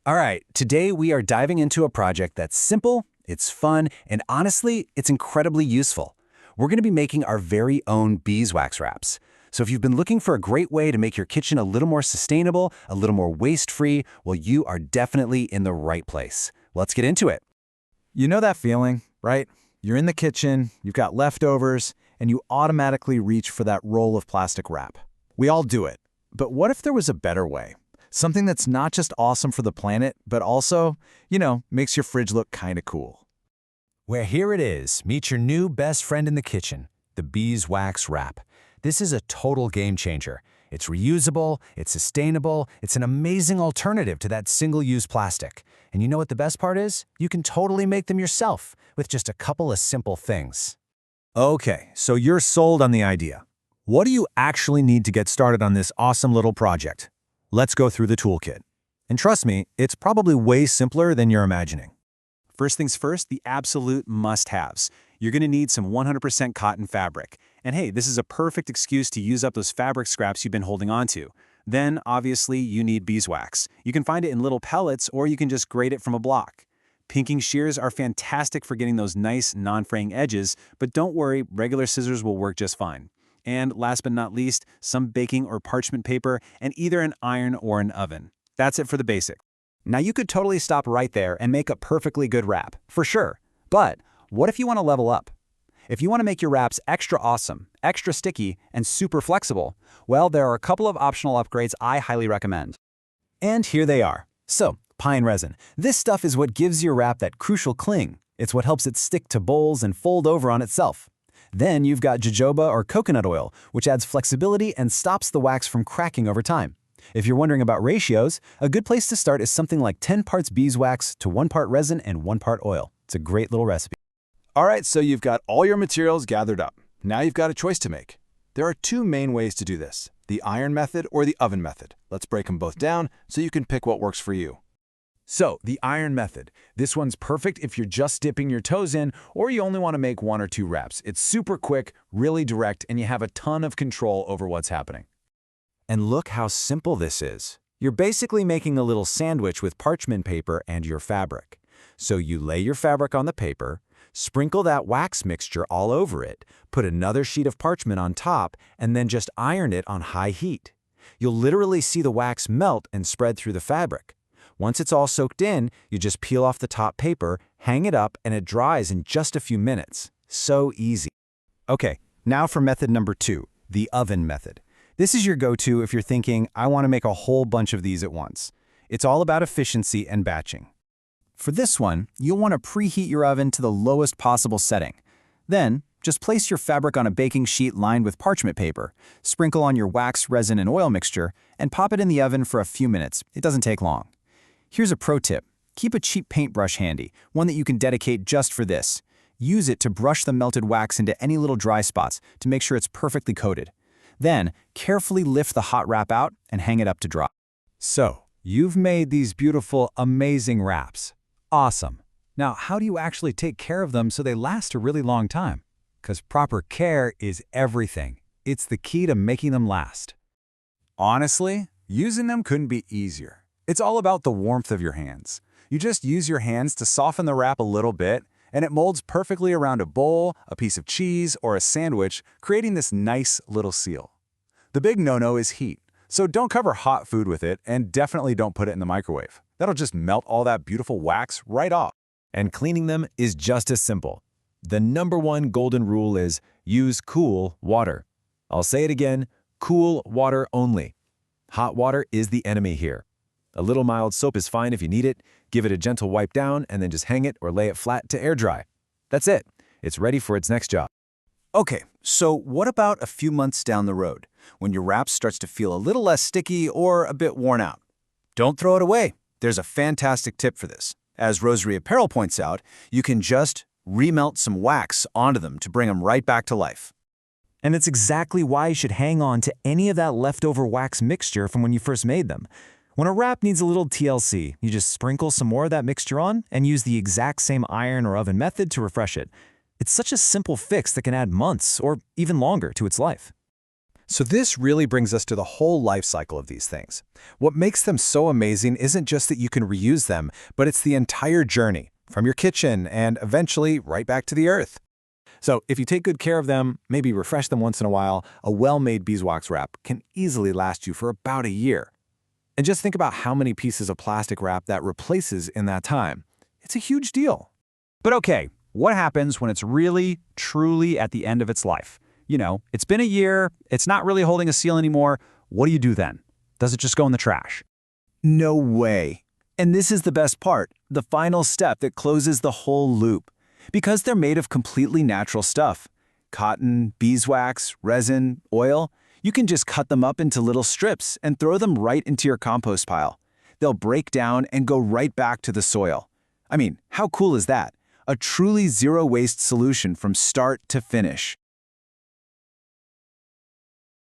All right, today we are diving into a project that's simple, it's fun, and honestly, it's incredibly useful. We're going to be making our very own beeswax wraps. So if you've been looking for a great way to make your kitchen a little more sustainable, a little more waste-free, well, you are definitely in the right place. Let's get into it. You know that feeling, right? You're in the kitchen, you've got leftovers, and you automatically reach for that roll of plastic wrap. We all do it. But what if there was a better way? Something that's not just awesome for the planet, but also, makes your fridge look kinda cool. Well, here it is. Meet your new best friend in the kitchen, the beeswax wrap. This is a total game changer. It's reusable, it's sustainable, it's an amazing alternative to that single-use plastic. And you know what the best part is? You can totally make them yourself with just a couple of simple things. Okay, so you're sold on the idea. What do you actually need to get started on this awesome little project? Let's go through the toolkit. And trust me, it's probably way simpler than you're imagining. First things first, the absolute must-haves. You're going to need some 100% cotton fabric. And hey, this is a perfect excuse to use up those fabric scraps you've been holding on to. Then, obviously, you need beeswax. You can find it in little pellets, or you can just grate it from a block. Pinking shears are fantastic for getting those nice, non-fraying edges, but don't worry, regular scissors will work just fine. And last but not least, some baking or parchment paper, and either an iron or an oven. That's it for the basics. Now you could totally stop right there and make a perfectly good wrap, for sure. But what if you want to level up? If you want to make your wraps extra awesome, extra sticky, and super flexible, well, there are a couple of optional upgrades I highly recommend. And here they are. So, pine resin. This stuff is what gives your wrap that crucial cling. It's what helps it stick to bowls and fold over on itself. Then you've got jojoba or coconut oil, which adds flexibility and stops the wax from cracking over time. If you're wondering about ratios, a good place to start is something like 10 parts beeswax to 1 part resin and 1 part oil. It's a great little recipe. All right, so you've got all your materials gathered up. Now you've got a choice to make. There are two main ways to do this, the iron method or the oven method. Let's break them both down so you can pick what works for you. So, the iron method. This one's perfect if you're just dipping your toes in or you only want to make 1 or 2 wraps. It's super quick, really direct, and you have a ton of control over what's happening. And look how simple this is. You're basically making a little sandwich with parchment paper and your fabric. So you lay your fabric on the paper, sprinkle that wax mixture all over it, put another sheet of parchment on top, and then just iron it on high heat. You'll literally see the wax melt and spread through the fabric. Once it's all soaked in, you just peel off the top paper, hang it up, and it dries in just a few minutes. So easy. Okay, now for method number 2, the oven method. This is your go-to if you're thinking, I want to make a whole bunch of these at once. It's all about efficiency and batching. For this one, you'll want to preheat your oven to the lowest possible setting. Then, just place your fabric on a baking sheet lined with parchment paper, sprinkle on your wax, resin, and oil mixture, and pop it in the oven for a few minutes. It doesn't take long. Here's a pro tip. Keep a cheap paintbrush handy, one that you can dedicate just for this. Use it to brush the melted wax into any little dry spots to make sure it's perfectly coated. Then, carefully lift the hot wrap out and hang it up to dry. So, you've made these beautiful, amazing wraps. Awesome. Now, how do you actually take care of them so they last a really long time? Because proper care is everything. It's the key to making them last. Honestly, using them couldn't be easier. It's all about the warmth of your hands. You just use your hands to soften the wrap a little bit, and it molds perfectly around a bowl, a piece of cheese, or a sandwich, creating this nice little seal. The big no-no is heat, so don't cover hot food with it, and definitely don't put it in the microwave. That'll just melt all that beautiful wax right off. And cleaning them is just as simple. The #1 golden rule is use cool water. I'll say it again, cool water only. Hot water is the enemy here. A little mild soap is fine if you need it. Give it a gentle wipe down and then just hang it or lay it flat to air dry. That's it. It's ready for its next job. Okay, so what about a few months down the road, when your wrap starts to feel a little less sticky or a bit worn out? Don't throw it away. There's a fantastic tip for this. As Rosary Apparel points out, you can just remelt some wax onto them to bring them right back to life. And it's exactly why you should hang on to any of that leftover wax mixture from when you first made them. When a wrap needs a little TLC, you just sprinkle some more of that mixture on and use the exact same iron or oven method to refresh it. It's such a simple fix that can add months or even longer to its life. So this really brings us to the whole life cycle of these things. What makes them so amazing isn't just that you can reuse them, but it's the entire journey, from your kitchen and eventually right back to the earth. So if you take good care of them, maybe refresh them once in a while, a well-made beeswax wrap can easily last you for about a year. And just think about how many pieces of plastic wrap that replaces in that time. It's a huge deal. But okay, what happens when it's really, truly at the end of its life? You know, it's been a year, it's not really holding a seal anymore. What do you do then? Does it just go in the trash? No way. And this is the best part, the final step that closes the whole loop. Because they're made of completely natural stuff, cotton, beeswax, resin, oil, you can just cut them up into little strips and throw them right into your compost pile. They'll break down and go right back to the soil. I mean, how cool is that? A truly zero-waste solution from start to finish.